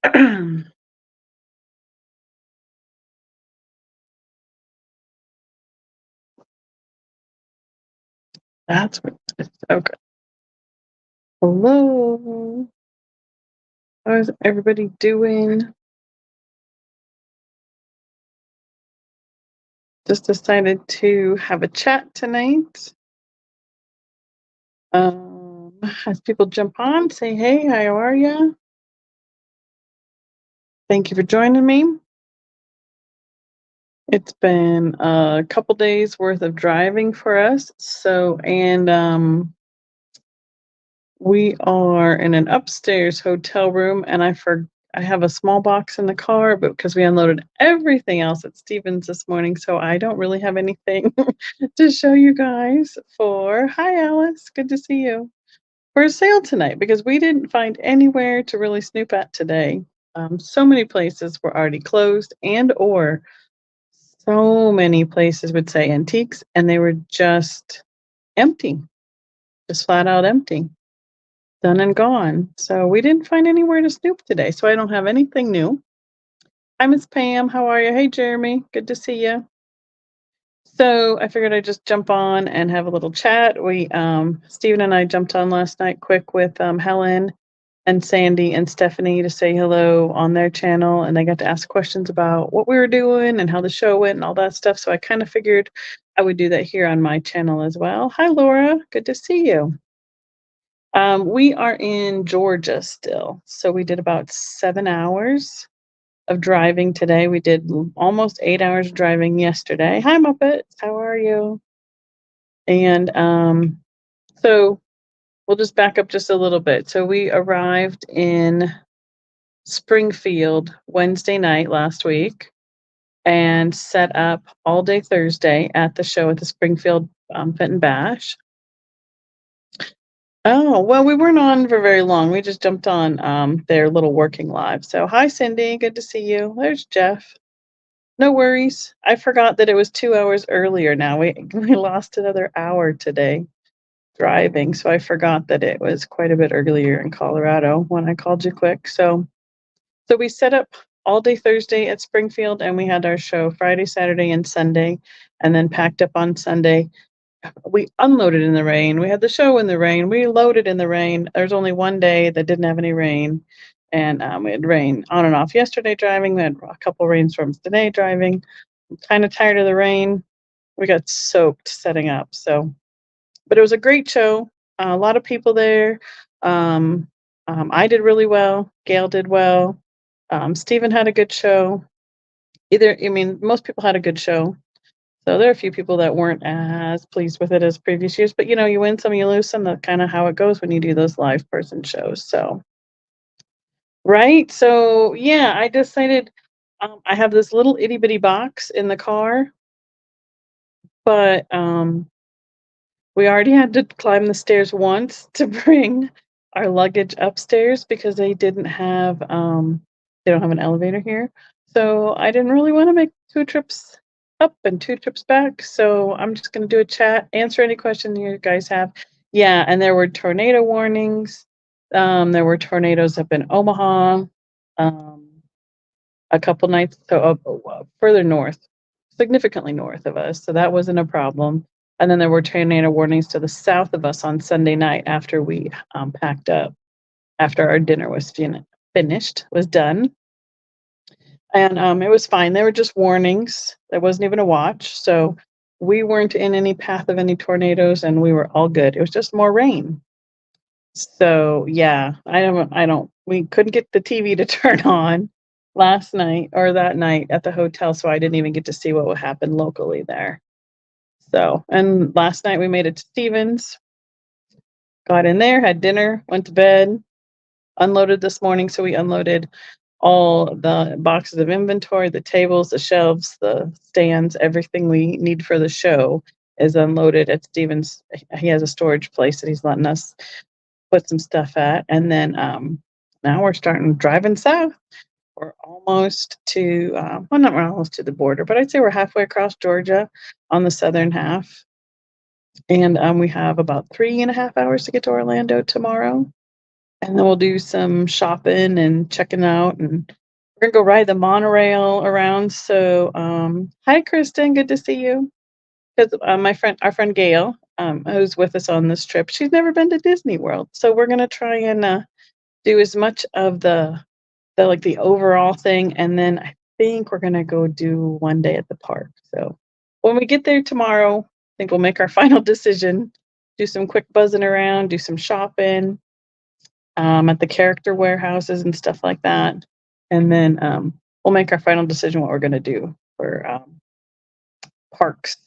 That's what it's okay. Hello. How's everybody doing? Just decided to have a chat tonight. As people jump on, say hey, how are you? Thank you for joining me. It's been a couple days worth of driving for us. And we are in an upstairs hotel room, and I have a small box in the car, but because we unloaded everything else at Stevens this morning, so I don't really have anything to show you guys for. Hi, Alice. Good to see you. For a sale tonight because we didn't find anywhere to really snoop at today. So many places were already closed, and or so many places would say antiques, and they were just empty, just flat out empty. Done and gone. So we didn't find anywhere to snoop today. So I don't have anything new. Hi, Miss Pam. How are you? Hey, Jeremy. Good to see you. So I figured I'd just jump on and have a little chat. Stephen and I jumped on last night quick with Helen and Sandy and Stephanie to say hello on their channel, and they got to ask questions about what we were doing and how the show went and all that stuff. So I kind of figured I would do that here on my channel as well. Hi, Laura. Good to see you. We are in Georgia still. So we did about 7 hours of driving today. We did almost 8 hours of driving yesterday. Hi, Muppets. How are you? And so we'll just back up just a little bit. So we arrived in Springfield Wednesday night last week and set up all day Thursday at the show at the Springfield Fit Bash. Oh, well, we weren't on for very long. We just jumped on their little working live. So, hi, Cindy. Good to see you. There's Jeff. No worries. I forgot that it was 2 hours earlier now. We lost another hour today driving. So, I forgot that it was quite a bit earlier in Colorado when I called you quick. So we set up all day Thursday at Springfield, and we had our show Friday, Saturday, and Sunday, and then packed up on Sunday. We unloaded in the rain. We had the show in the rain. We loaded in the rain. There's only one day that didn't have any rain, and we had rain on and off yesterday driving. We had a couple rainstorms today driving. I'm kind of tired of the rain. We got soaked setting up. But it was a great show. A lot of people there. I did really well. Gail did well. Stephen had a good show. Most people had a good show. So there are a few people that weren't as pleased with it as previous years, but you win some, you lose some. That's kind of how it goes when you do those live person shows. So, right. So yeah, I decided I have this little itty bitty box in the car, but we already had to climb the stairs once to bring our luggage upstairs because they don't have an elevator here. So I didn't really want to make 2 trips up and 2 trips back. So I'm just going to do a chat, answer any questions you guys have. Yeah, and there were tornado warnings. There were tornadoes up in Omaha a couple nights, so further north, significantly north of us. So that wasn't a problem. And then there were tornado warnings to the south of us on Sunday night after we packed up, after our dinner was was done. And it was fine. They were just warnings. There wasn't even a watch. So we weren't in any path of any tornadoes, and we were all good. It was just more rain. So yeah, we couldn't get the TV to turn on last night or that night at the hotel, so I didn't even get to see what would happen locally there. So, and last night we made it to Stevens, got in there, had dinner, went to bed, unloaded this morning. So we unloaded all the boxes of inventory, the tables, the shelves, the stands, everything we need for the show is unloaded at Stevens. He has a storage place that he's letting us put some stuff at. And then now we're starting driving south. We're almost to, not we're almost to the border, but I'd say we're halfway across Georgia on the southern half. And we have about 3.5 hours to get to Orlando tomorrow. and then we'll do some shopping and checking out, and we're gonna go ride the monorail around. So, hi, Kristen, good to see you. Because our friend Gail, who's with us on this trip, she's never been to Disney World, so we're gonna try and do as much of the like the overall thing, and then I think we're gonna go do one day at the park. So when we get there tomorrow, I think we'll make our final decision, do some quick buzzing around, do some shopping at the character warehouses and stuff like that, and then we'll make our final decision what we're gonna do for parks.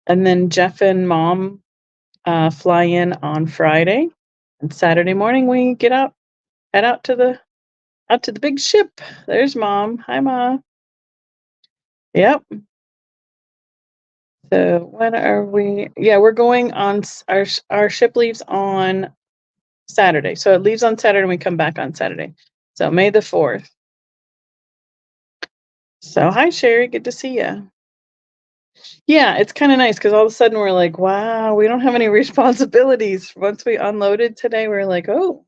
And then Jeff and Mom fly in on Friday, and Saturday morning we head out to the big ship. There's Mom. Hi, Mom. Yep. So when are we? Yeah, we're going on our ship leaves on Saturday. So it leaves on Saturday and we come back on Saturday. So May the 4th. So hi, Sherry. Good to see you. Yeah, it's kind of nice because all of a sudden we're like, wow, we don't have any responsibilities. Once we unloaded today, we're like, oh,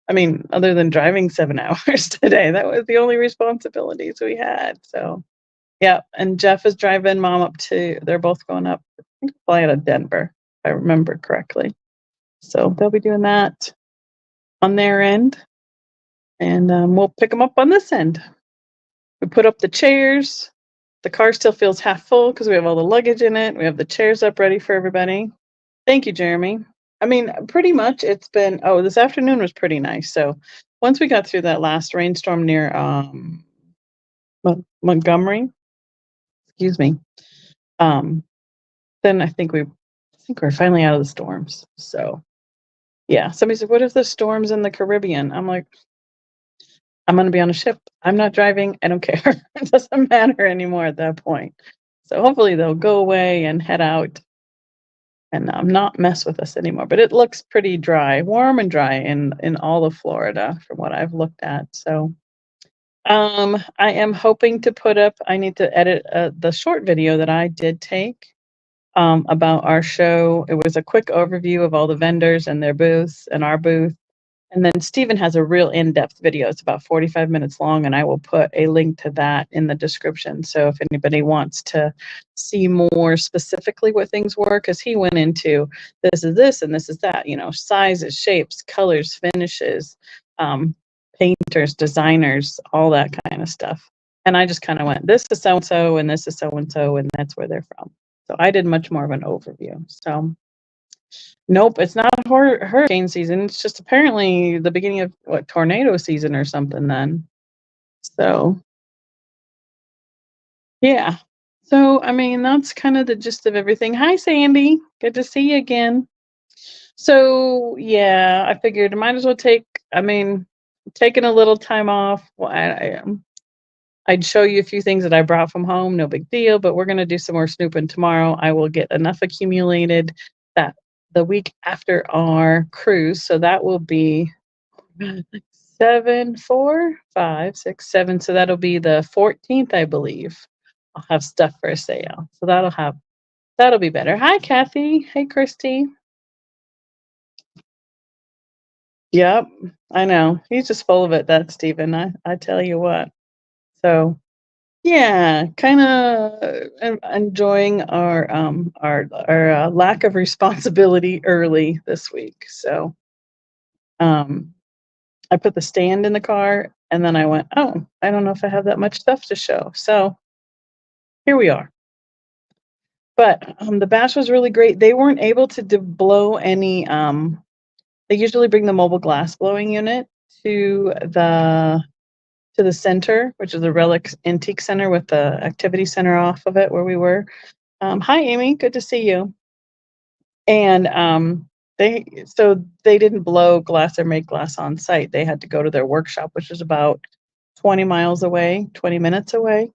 I mean, other than driving 7 hours today, that was the only responsibilities we had. So, yeah. And Jeff is driving Mom up they're both going up, I think, fly out of Denver, if I remember correctly. So they'll be doing that on their end. And we'll pick them up on this end. We put up the chairs. The car still feels half full because we have all the luggage in it. We have the chairs up ready for everybody. Thank you, Jeremy. I mean, pretty much it's been, this afternoon was pretty nice. So once we got through that last rainstorm near Montgomery, excuse me, then I think we're finally out of the storms. So yeah, somebody said, what if the storm's in the Caribbean? I'm like, I'm going to be on a ship. I'm not driving. I don't care. It doesn't matter anymore at that point. So hopefully they'll go away and head out and not mess with us anymore. But it looks pretty dry, warm and dry in all of Florida from what I've looked at. So I am hoping to put up, I need to edit the short video that I did take about our show. It was a quick overview of all the vendors and their booths and our booth. And then Stephen has a real in-depth video. It's about 45 minutes long, and I will put a link to that in the description. So if anybody wants to see more specifically what things were, because he went into this is this and this is that, sizes, shapes, colors, finishes, painters, designers, all that kind of stuff. And I just kind of went, this is so-and-so, and this is so-and-so, and that's where they're from. So I did much more of an overview. So nope, it's not hurricane season. It's just apparently the beginning of tornado season or something then. So yeah. So I mean that's kind of the gist of everything. Hi Sandy. Good to see you again. So yeah, I figured I might as well taking a little time off. Well, I'd show you a few things that I brought from home, no big deal, but we're going to do some more snooping tomorrow. I will get enough accumulated that the week after our cruise, so that will be 7, 4, 5, 6, 7. So that'll be the 14th, I believe. I'll have stuff for sale. So that'll be better. Hi, Kathy. Hey, Christy. Yep, I know. He's just full of it, that Stephen. I tell you what. So yeah, kind of enjoying our lack of responsibility early this week. So I put the stand in the car and then I went, oh, I don't know if I have that much stuff to show. So here we are. But the bash was really great. They weren't able to blow any. They usually bring the mobile glass blowing unit to the center, which is the Relic Antique Center with the activity center off of it where we were. Hi, Amy. Good to see you. And they didn't blow glass or make glass on site. They had to go to their workshop, which is about 20 miles away, 20 minutes away,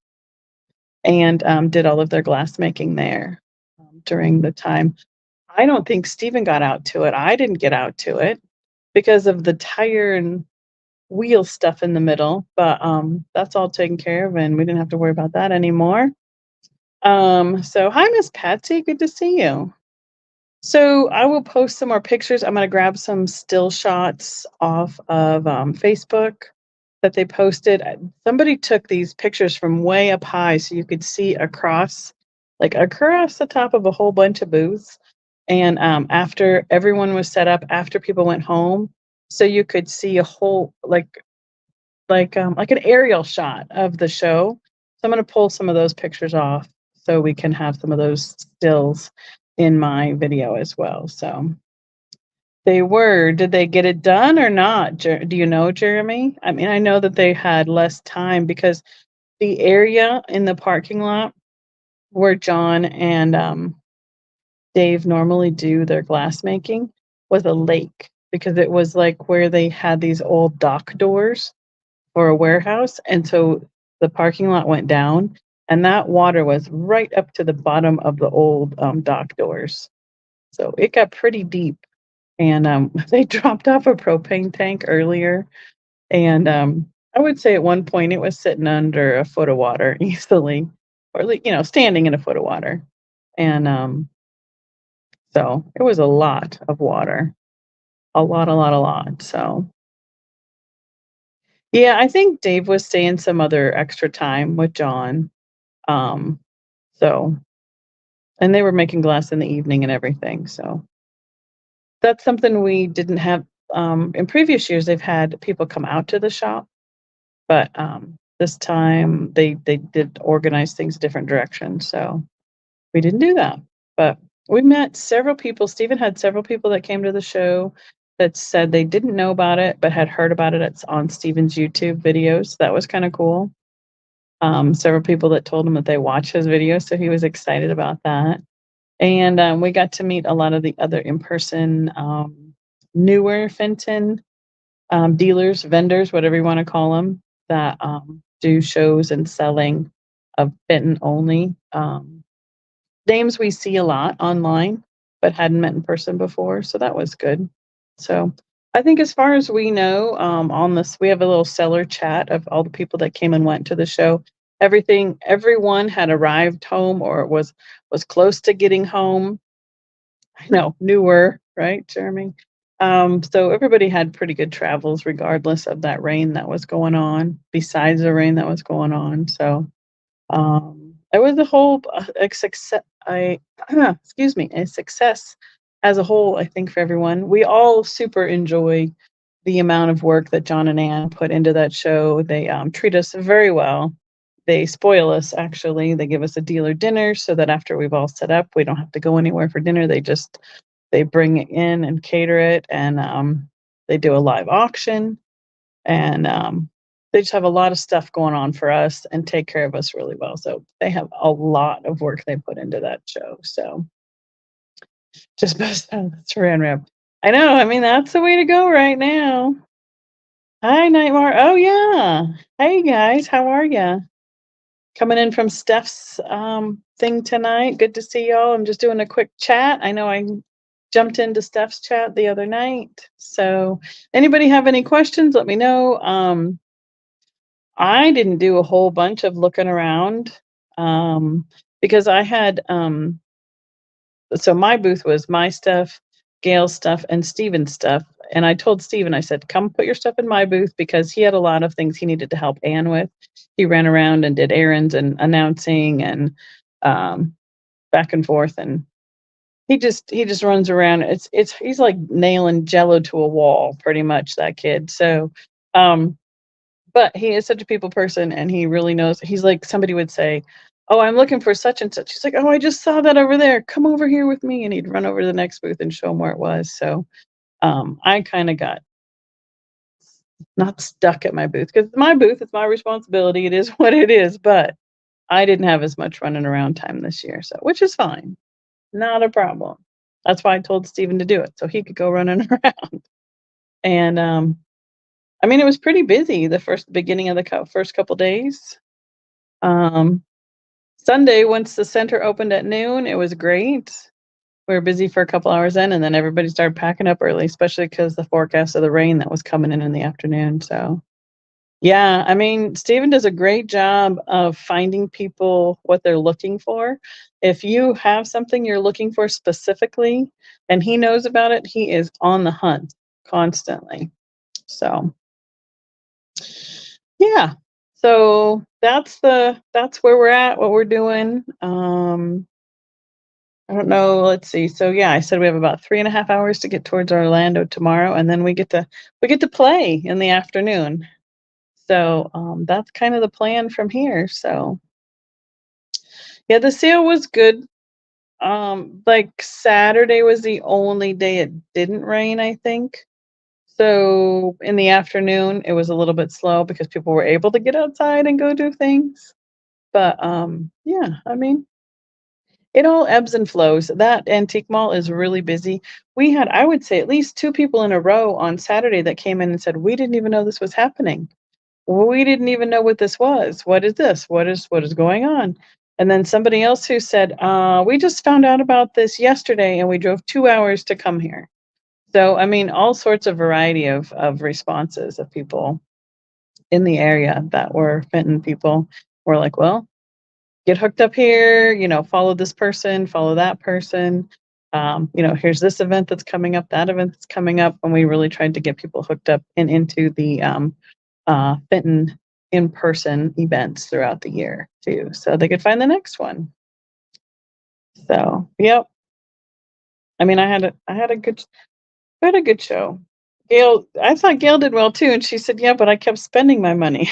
and did all of their glass making there during the time. I don't think Stephen got out to it. I didn't get out to it because of the tire and wheel stuff in the middle, but that's all taken care of and we didn't have to worry about that anymore. So hi, Miss Patsy. Good to see you. So I will post some more pictures. I'm gonna grab some still shots off of Facebook that they posted. Somebody took these pictures from way up high, so you could see across, like across the top of a whole bunch of booths. And after everyone was set up, after people went home, so you could see a whole like an aerial shot of the show. So I'm gonna pull some of those pictures off so we can have some of those stills in my video as well. So they were. Did they get it done or not? Do you know, Jeremy? I mean, I know that they had less time because the area in the parking lot where John and Dave normally do their glass making was a lake because it was like where they had these old dock doors for a warehouse, and so the parking lot went down, and that water was right up to the bottom of the old, dock doors. So it got pretty deep, and, they dropped off a propane tank earlier, and, I would say at one point it was sitting under a foot of water easily, or like, standing in a foot of water, and, so it was a lot of water, a lot, so yeah, I think Dave was staying some other extra time with John. Um, so and they were making glass in the evening and everything, so that's something we didn't have, in previous years, they've had people come out to the shop, but, this time they did organize things a different direction, so we didn't do that. But we met several people. Stephen had several people that came to the show that said they didn't know about it, but had heard about it. It's on Stephen's YouTube videos. That was kinda cool. Several people that told him that they watch his videos, so he was excited about that. And we got to meet a lot of the other in-person newer Fenton dealers, vendors, whatever you want to call them, that do shows and selling of Fenton only. Names we see a lot online, but hadn't met in person before, so that was good. So I think as far as we know, on this, we have a little seller chat of all the people that came and went to the show. Everyone had arrived home or was close to getting home. I know, newer, right, Jeremy? So everybody had pretty good travels regardless of that rain that was going on, besides the rain that was going on. So it was a whole a success. I excuse me, a success as a whole. I think for everyone, we all super enjoy the amount of work that John and Ann put into that show. They treat us very well. They spoil us actually. They give us a dealer dinner so that after we've all set up, we don't have to go anywhere for dinner. They bring it in and cater it, and they do a live auction, and they just have a lot of stuff going on for us and take care of us really well. So they have a lot of work they put into that show. So just best that's random. I know. I mean, that's the way to go right now. Hi, Nightmare. Oh yeah. Hey guys, how are ya? Coming in from Steph's thing tonight. Good to see y'all. I'm just doing a quick chat. I know I jumped into Steph's chat the other night. So anybody have any questions, let me know. I didn't do a whole bunch of looking around because I had so my booth was my stuff, Gail's stuff, and Steven's stuff. And I told Steven, I said, come put your stuff in my booth because he had a lot of things he needed to help Anne with. He ran around and did errands and announcing and um, back and forth, and he just runs around. He's like nailing jello to a wall, pretty much, that kid. So um but he is such a people person, and he really knows. He's like, somebody would say, "Oh, I'm looking for such and such." He's like, "Oh, I just saw that over there. Come over here with me." And he'd run over to the next booth and show him where it was. So I kind of got not stuck at my booth because my booth is my responsibility. It is what it is. But I didn't have as much running around time this year, so which is fine, not a problem. That's why I told Steven to do it so he could go running around. And I mean, it was pretty busy the first beginning of the first couple days. Um, Sunday, once the center opened at noon, it was great. We were busy for a couple hours then, and then everybody started packing up early, especially because the forecast of the rain that was coming in the afternoon. So, Yeah, I mean, Steven does a great job of finding people what they're looking for. If you have something you're looking for specifically and he knows about it, he is on the hunt constantly. So, yeah. So that's where we're at, what we're doing. I don't know. Let's see. So yeah, I said we have about 3.5 hours to get towards Orlando tomorrow, and then we get to play in the afternoon. So that's kind of the plan from here. So yeah, the sale was good. Like Saturday was the only day it didn't rain, I think. So in the afternoon, it was a little bit slow because people were able to get outside and go do things. But yeah, I mean, it all ebbs and flows. That antique mall is really busy. We had, I would say, at least two people in a row on Saturday that came in and said, "We didn't even know this was happening. We didn't even know what this was. What is this? What is going on?" And then somebody else who said, "We just found out about this yesterday, and we drove 2 hours to come here." So, I mean, all sorts of variety of responses of people in the area that were Fenton people were like, "Well, get hooked up here, follow this person, follow that person. Here's this event that's coming up, that event that's coming up." And we really tried to get people hooked up and into the Fenton in-person events throughout the year too, so they could find the next one. So, yep. I mean, I had a good show. I thought Gail did well too, and she said, "Yeah, but I kept spending my money."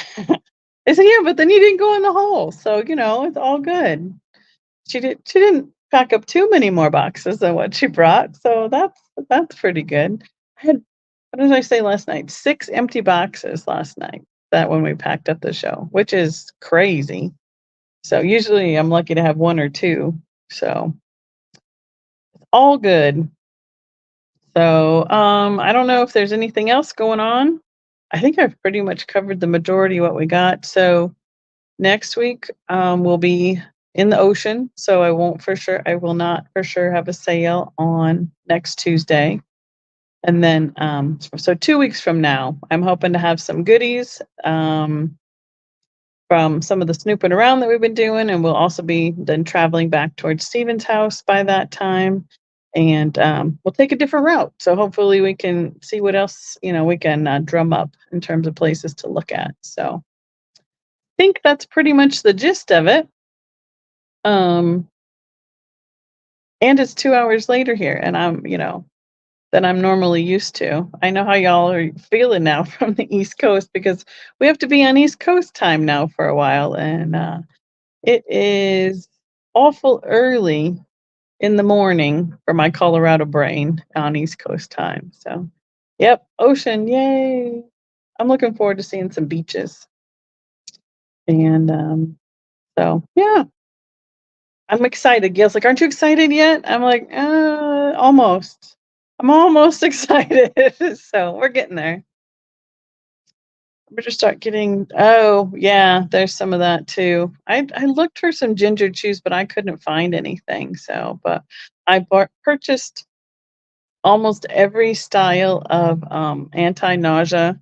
I said, "Yeah, but then you didn't go in the hole, so it's all good." She didn't pack up too many more boxes than what she brought, so that's pretty good. I had what did I say last night? 6 empty boxes last night, that when we packed up the show, which is crazy. So usually I'm lucky to have 1 or 2, so all good. So, I don't know if there's anything else going on. I think I've pretty much covered the majority of what we got. So next week, we'll be in the ocean, so I will not for sure have a sale on next Tuesday. And then, so 2 weeks from now, I'm hoping to have some goodies from some of the snooping around that we've been doing, and we'll also be then traveling back towards Steven's house by that time. And we'll take a different route. So hopefully we can see what else we can drum up in terms of places to look at. So I think that's pretty much the gist of it. Um, and it's 2 hours later here, and than I'm normally used to. I know how y'all are feeling now from the East Coast because we have to be on East Coast time now for a while, and it is awful early in the morning for my Colorado brain on East Coast time. So, yep, ocean, yay! I'm looking forward to seeing some beaches, and so yeah, I'm excited. Gail's like, "Aren't you excited yet?" I'm like, almost. I'm almost excited. So we're getting there. Better start getting. Oh yeah, there's some of that too. I looked for some ginger chews, but I couldn't find anything. So, but purchased almost every style of anti-nausea,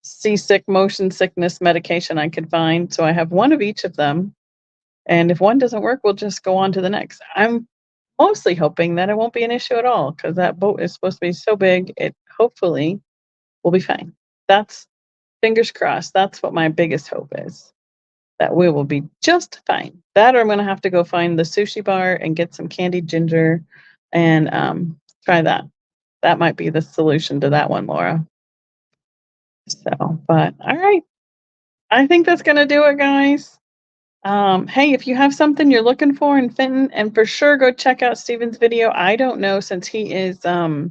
seasick, motion sickness medication I could find. So I have one of each of them. And if one doesn't work, we'll just go on to the next. I'm mostly hoping that it won't be an issue at all because that boat is supposed to be so big, it hopefully will be fine. That's fingers crossed. That's what my biggest hope is, that we will be just fine. That or I'm going to have to go find the sushi bar and get some candied ginger and try that. That might be the solution to that one, Laura. So, but all right. I think that's going to do it, guys. Hey, if you have something you're looking for in Fenton, and for sure go check out Steven's video. I don't know, since he is I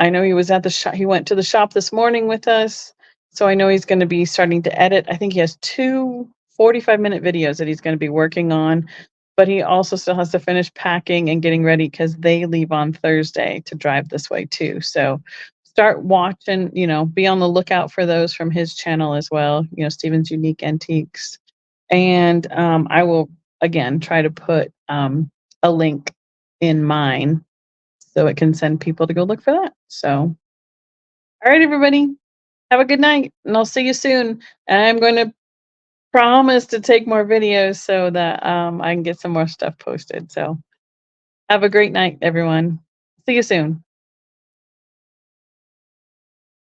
know he was at the shop. He went to the shop this morning with us. So I know he's going to be starting to edit. I think he has 2 45-minute videos that he's going to be working on, but he also still has to finish packing and getting ready because they leave on Thursday to drive this way too. So start watching, be on the lookout for those from his channel as well, Steven's Unique Antiques. And I will, again, try to put a link in mine so it can send people to go look for that. So, all right, everybody. Have a good night, and I'll see you soon. And I'm going to promise to take more videos so that I can get some more stuff posted. So have a great night, everyone. See you soon.